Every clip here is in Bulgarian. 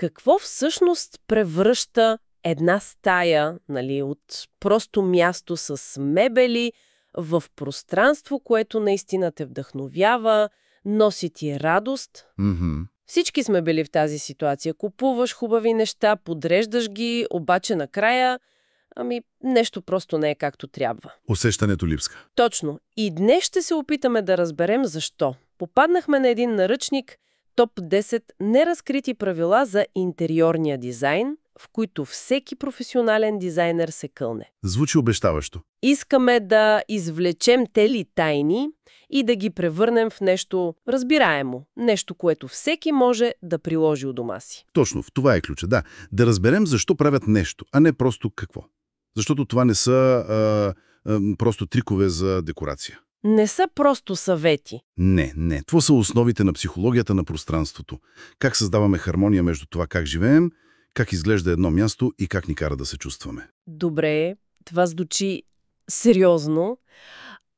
Какво всъщност превръща една стая, нали, от просто място с мебели в пространство, което наистина те вдъхновява, носи ти радост? Всички сме били в тази ситуация. Купуваш хубави неща, подреждаш ги, обаче накрая, нещо просто не е както трябва. Усещането липска. Точно. И днес ще се опитаме да разберем защо. Попаднахме на един наръчник Топ 10 неразкрити правила за интериорния дизайн, в които всеки професионален дизайнер се кълне. Звучи обещаващо. Искаме да извлечем тели тайни и да ги превърнем в нещо разбираемо. Нещо, което всеки може да приложи у дома си. Точно, в това е ключа. Да, да разберем защо правят нещо, а не просто какво. Защото това не са просто трикове за декорация. Не са просто съвети. Не. Това са основите на психологията на пространството. Как създаваме хармония между това как живеем, как изглежда едно място и как ни кара да се чувстваме. Добре, това звучи сериозно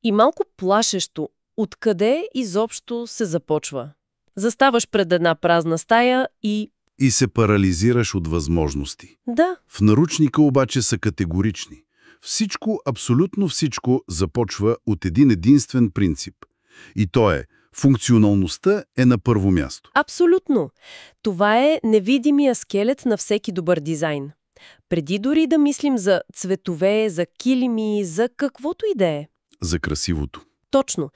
и малко плашещо. Откъде изобщо се започва? Заставаш пред една празна стая и се парализираш от възможности. Да. В наручника обаче са категорични. Всичко, абсолютно всичко започва от един единствен принцип. И то е функционалността е на първо място. Абсолютно. Това е невидимия скелет на всеки добър дизайн. Преди дори да мислим за цветове, за килими, за каквото и да е. За красивото. Точно.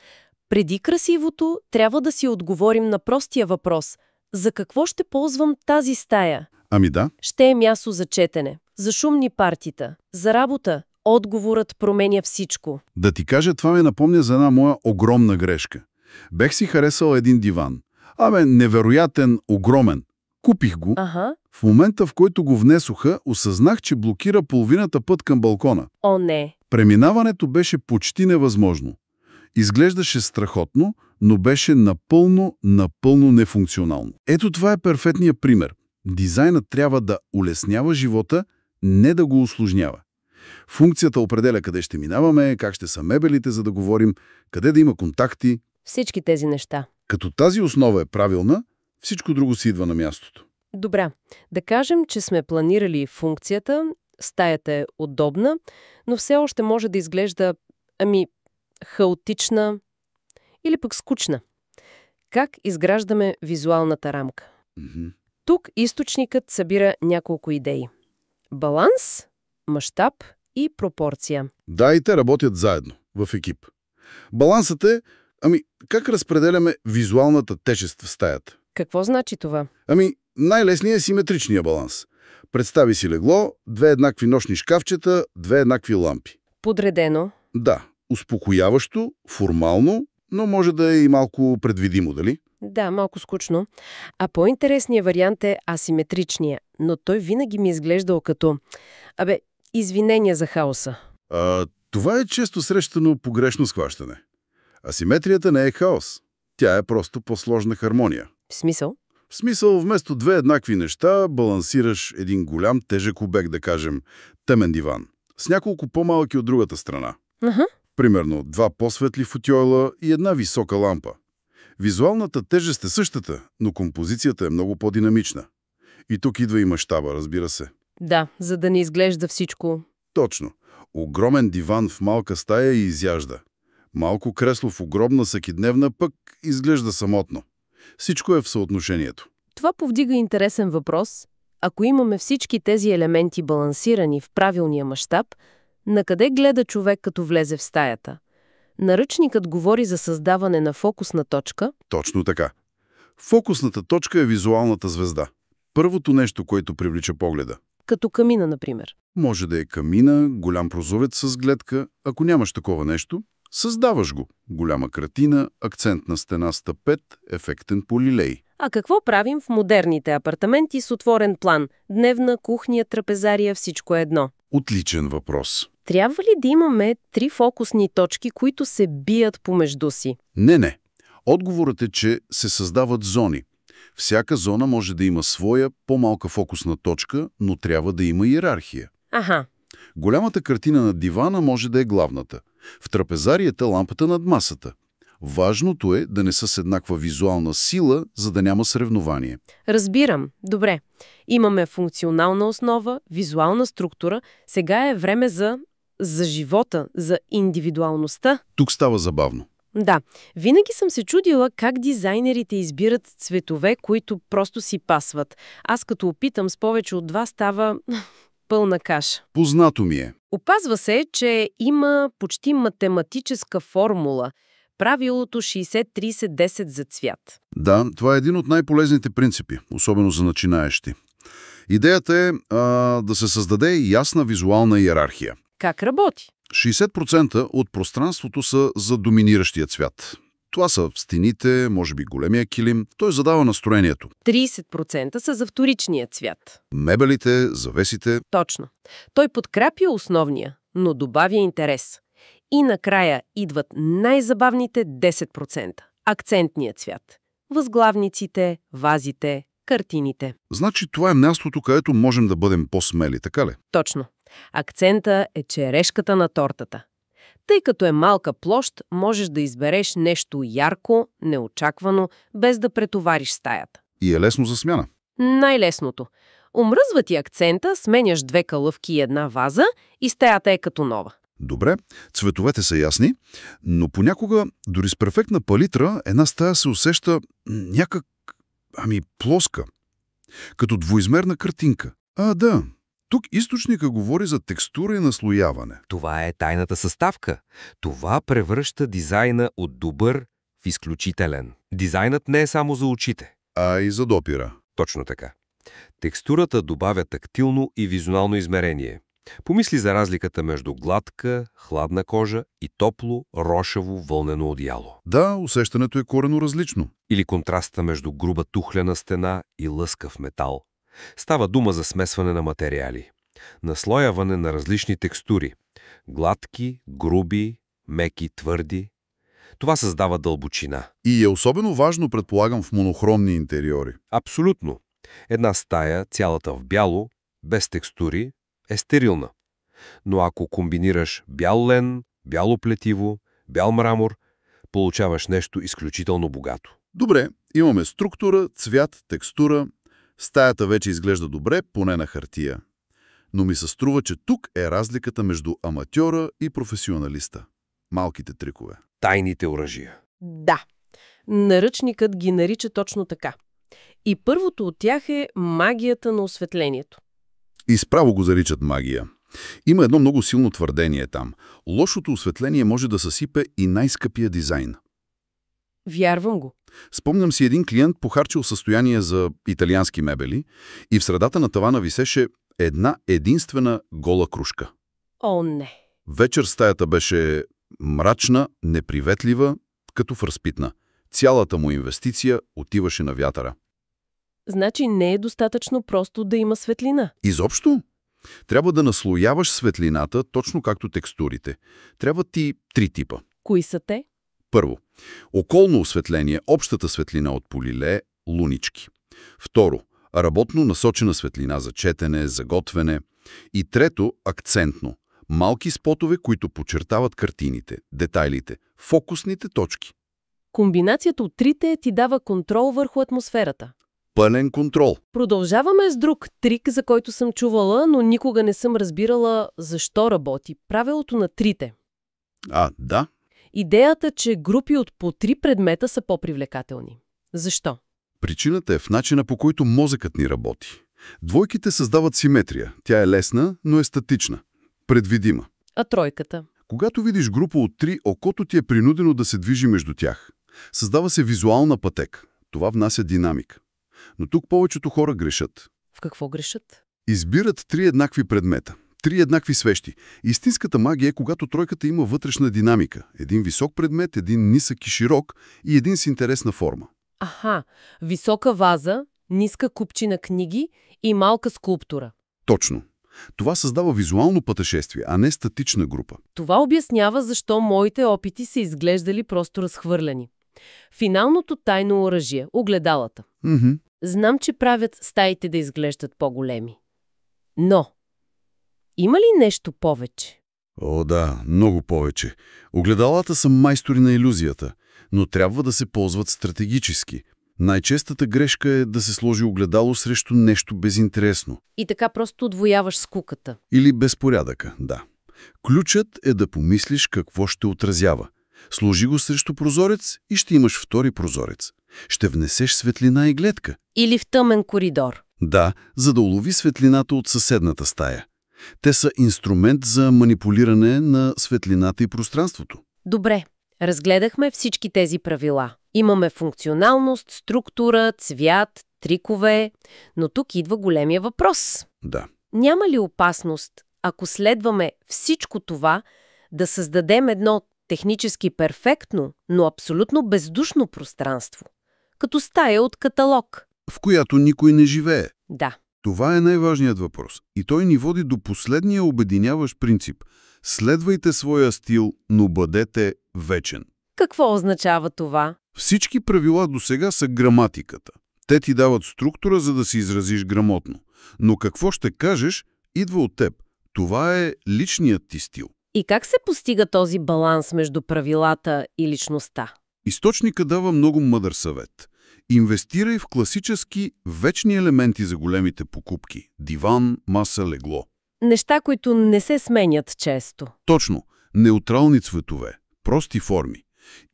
Преди красивото трябва да си отговорим на простия въпрос. За какво ще ползвам тази стая? Да. Ще е място за четене, за шумни партита, за работа. Отговорът променя всичко. Да ти кажа, това ме напомня за една моя огромна грешка. Бех си харесал един диван. Невероятен, огромен. Купих го. В момента, в който го внесоха, осъзнах, че блокира половината път към балкона. О, не! Преминаването беше почти невъзможно. Изглеждаше страхотно, но беше напълно нефункционално. Ето това е перфектният пример. Дизайнът трябва да улеснява живота, не да го усложнява. Функцията определя къде ще минаваме, как ще са мебелите, за да говорим, къде да има контакти. Всички тези неща. Като тази основа е правилна, всичко друго си идва на мястото. Добре, да кажем, че сме планирали функцията, стаята е удобна, но все още може да изглежда, хаотична или пък скучна. Как изграждаме визуалната рамка? Тук източникът събира няколко идеи. Баланс, мащаб и пропорция. Да, и те работят заедно, в екип. Балансът е, как разпределяме визуалната тежест в стаята? Какво значи това? Най-лесният е симетричния баланс. Представи си легло, 2 еднакви нощни шкафчета, 2 еднакви лампи. Подредено? Да, успокояващо, формално, но може да е и малко предвидимо, дали? Да, малко скучно. А по-интересният вариант е асиметричния, но той винаги ми изглеждал като, извинения за хаоса. Това е често срещано погрешно схващане. Асиметрията не е хаос. Тя е просто по-сложна хармония. В смисъл? В смисъл, вместо 2 еднакви неща, балансираш един голям, тежък обект, да кажем, темен диван, с няколко по-малки от другата страна. Примерно 2 по-светли футьойла и една висока лампа. Визуалната тежест е същата, но композицията е много по-динамична. И тук идва и мащаба, разбира се. Да, за да не изглежда всичко. Точно. Огромен диван в малка стая и изяжда. Малко кресло в огромна всекидневна пък изглежда самотно. Всичко е в съотношението. Това повдига интересен въпрос. Ако имаме всички тези елементи балансирани в правилния мащаб, на къде гледа човек като влезе в стаята? Наръчникът говори за създаване на фокусна точка. Точно така. Фокусната точка е визуалната звезда. Първото нещо, което привлича погледа. Като камина, например. Може да е камина, голям прозорец с гледка. Ако нямаш такова нещо, създаваш го. Голяма картина, акцентна стена с тапет, ефектен полилей. А какво правим в модерните апартаменти с отворен план? Дневна, кухня, трапезария, всичко е едно. Отличен въпрос. Трябва ли да имаме 3 фокусни точки, които се бият помежду си? Не. Отговорът е, че се създават зони. Всяка зона може да има своя по-малка фокусна точка, но трябва да има иерархия. Голямата картина над дивана може да е главната. В трапезарията лампата над масата. Важното е да не са с еднаква визуална сила, за да няма съревнование. Разбирам. Добре. Имаме функционална основа, визуална структура. Сега е време за живота, за индивидуалността. Тук става забавно. Да, винаги съм се чудила как дизайнерите избират цветове, които просто си пасват. Аз като опитам с повече от два става пълна каша. Познато ми е. Опазва се, че има почти математическа формула. Правилото 60-30-10 за цвят. Да, това е един от най-полезните принципи, особено за начинаещи. Идеята е да се създаде ясна визуална иерархия. Как работи? 60% от пространството са за доминиращия цвят. Това са стените, може би големия килим. Той задава настроението. 30% са за вторичния цвят. Мебелите, завесите. Точно. Той подкрепя основния, но добавя интерес. И накрая идват най-забавните 10%. Акцентният цвят. Възглавниците, вазите, картините. Значи това е мястото, където можем да бъдем по-смели, така ли? Точно. Акцента е черешката на тортата. Тъй като е малка площ, можеш да избереш нещо ярко, неочаквано, без да претовариш стаята. И е лесно за смяна. Най-лесното. Омръзва ти акцента, сменяш 2 калъвки и 1 ваза и стаята е като нова. Добре, цветовете са ясни, но понякога, дори с перфектна палитра, една стая се усеща някак, плоска. Като двоизмерна картинка. Да. Тук източника говори за текстура и наслояване. Това е тайната съставка. Това превръща дизайна от добър в изключителен. Дизайнът не е само за очите. А и за допира. Точно така. Текстурата добавя тактилно и визуално измерение. Помисли за разликата между гладка, хладна кожа и топло, рошаво, вълнено одеяло. Да, усещането е коренно различно. Или контраста между груба тухлена стена и лъскав метал. Става дума за смесване на материали. Наслояване на различни текстури. Гладки, груби, меки, твърди. Това създава дълбочина. И е особено важно, предполагам, в монохромни интериори. Абсолютно. Една стая, цялата в бяло, без текстури, е стерилна. Но ако комбинираш бял лен, бяло плетиво, бял мрамор, получаваш нещо изключително богато. Добре, имаме структура, цвят, текстура. Стаята вече изглежда добре, поне на хартия. Но ми се струва, че тук е разликата между аматьора и професионалиста. Малките трикове. Тайните оръжия. Да. Наръчникът ги нарича точно така. И първото от тях е магията на осветлението. И справо го заричат магия. Има едно много силно твърдение там. Лошото осветление може да съсипе и най-скъпия дизайн. Вярвам го. Спомням си един клиент похарчил състояние за италиански мебели и в средата на тавана висеше една единствена гола крушка. О, не. Вечер стаята беше мрачна, неприветлива, като в разпитна. Цялата му инвестиция отиваше на вятъра. Значи не е достатъчно просто да има светлина. Изобщо? Трябва да наслояваш светлината, точно както текстурите. Трябва ти 3 типа. Кои са те? Първо, околно осветление, общата светлина от полиле, лунички. Второ, работно насочена светлина за четене, за готвене. И трето, акцентно. Малки спотове, които подчертават картините, детайлите, фокусните точки. Комбинацията от трите ти дава контрол върху атмосферата. Пълен контрол. Продължаваме с друг трик, за който съм чувала, но никога не съм разбирала защо работи. Правилото на трите. Да. Идеята, че групи от по 3 предмета са по-привлекателни. Защо? Причината е в начина, по който мозъкът ни работи. Двойките създават симетрия. Тя е лесна, но е статична. Предвидима. А тройката? Когато видиш група от 3, окото ти е принудено да се движи между тях. Създава се визуална пътека. Това внася динамика. Но тук повечето хора грешат. В какво грешат? Избират 3 еднакви предмета. 3 еднакви свещи. Истинската магия е, когато тройката има вътрешна динамика. Един висок предмет, един нисък и широк и един с интересна форма. Висока ваза, ниска купчина книги и малка скулптура. Точно. Това създава визуално пътешествие, а не статична група. Това обяснява защо моите опити са изглеждали просто разхвърляни. Финалното тайно оръжие – огледалата. Знам, че правят стаите да изглеждат по-големи. Но има ли нещо повече? Да, много повече. Огледалата са майстори на илюзията. но трябва да се ползват стратегически. Най-честата грешка е да се сложи огледало срещу нещо безинтересно. И така просто отвояваш скуката. Или безпорядъка, да. Ключът е да помислиш какво ще отразява. Сложи го срещу прозорец и ще имаш втори прозорец. Ще внесеш светлина и гледка. Или в тъмен коридор. Да, за да улови светлината от съседната стая. Те са инструмент за манипулиране на светлината и пространството. Добре, разгледахме всички тези правила. Имаме функционалност, структура, цвят, трикове, но тук идва големия въпрос. Да. Няма ли опасност, ако следваме всичко това, да създадем едно технически перфектно, но абсолютно бездушно пространство? Като стая от каталог. В която никой не живее. Да. Това е най-важният въпрос. И той ни води до последния обединяващ принцип. Следвайте своя стил, но бъдете вечен. Какво означава това? Всички правила досега са граматиката. Те ти дават структура, за да се изразиш грамотно. Но какво ще кажеш, идва от теб. Това е личният ти стил. И как се постига този баланс между правилата и личността? Източника дава много мъдър съвет. Инвестирай в класически вечни елементи за големите покупки. Диван, маса, легло. Неща, които не се сменят често. Точно. Неутрални цветове. Прости форми.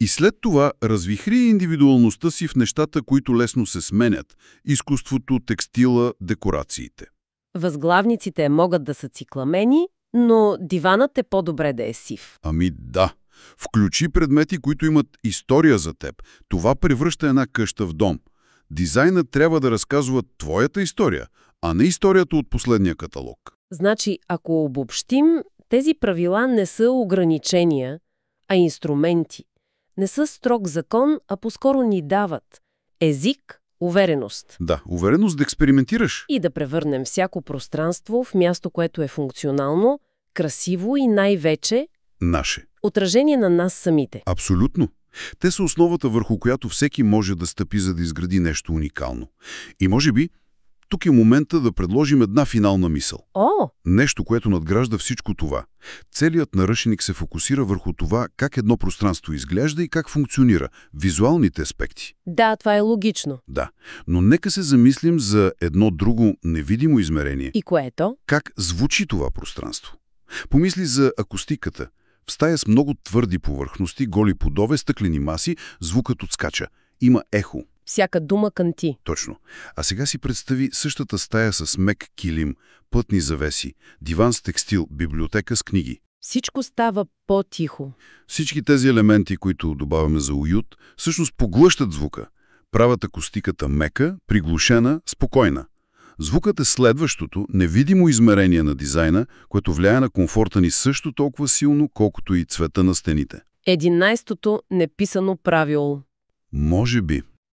И след това развихри индивидуалността си в нещата, които лесно се сменят. Изкуството, текстила, декорациите. Възглавниците могат да са цикламени, но диванът е по-добре да е сив. Ами да. Включи предмети, които имат история за теб. Това превръща една къща в дом. Дизайнът трябва да разказва твоята история, а не историята от последния каталог. Значи, ако обобщим, тези правила не са ограничения, а инструменти. Не са строг закон, а по-скоро ни дават език, увереност. Да, увереност да експериментираш. И да превърнем всяко пространство в място, което е функционално, красиво и най-вече Наше. отражение на нас самите. Абсолютно. Те са основата, върху която всеки може да стъпи, за да изгради нещо уникално. И може би, тук е момента да предложим една финална мисъл. О! Нещо, което надгражда всичко това. Целият наръчник се фокусира върху това как едно пространство изглежда и как функционира. Визуалните аспекти. Да, това е логично. Да, но нека се замислим за едно друго невидимо измерение. И което? Как звучи това пространство? Помисли за акустиката. В стая с много твърди повърхности, голи подове, стъклени маси, звукът отскача. Има ехо. Всяка дума кънти. Точно. А сега си представи същата стая с мек килим, плътни завеси, диван с текстил, библиотека с книги. Всичко става по-тихо. Всички тези елементи, които добавяме за уют, всъщност поглъщат звука. Правят акустиката мека, приглушена, спокойна. Звукът е следващото, невидимо измерение на дизайна, което влияе на комфорта ни също толкова силно, колкото и цвета на стените. 11-то неписано правило. Може би.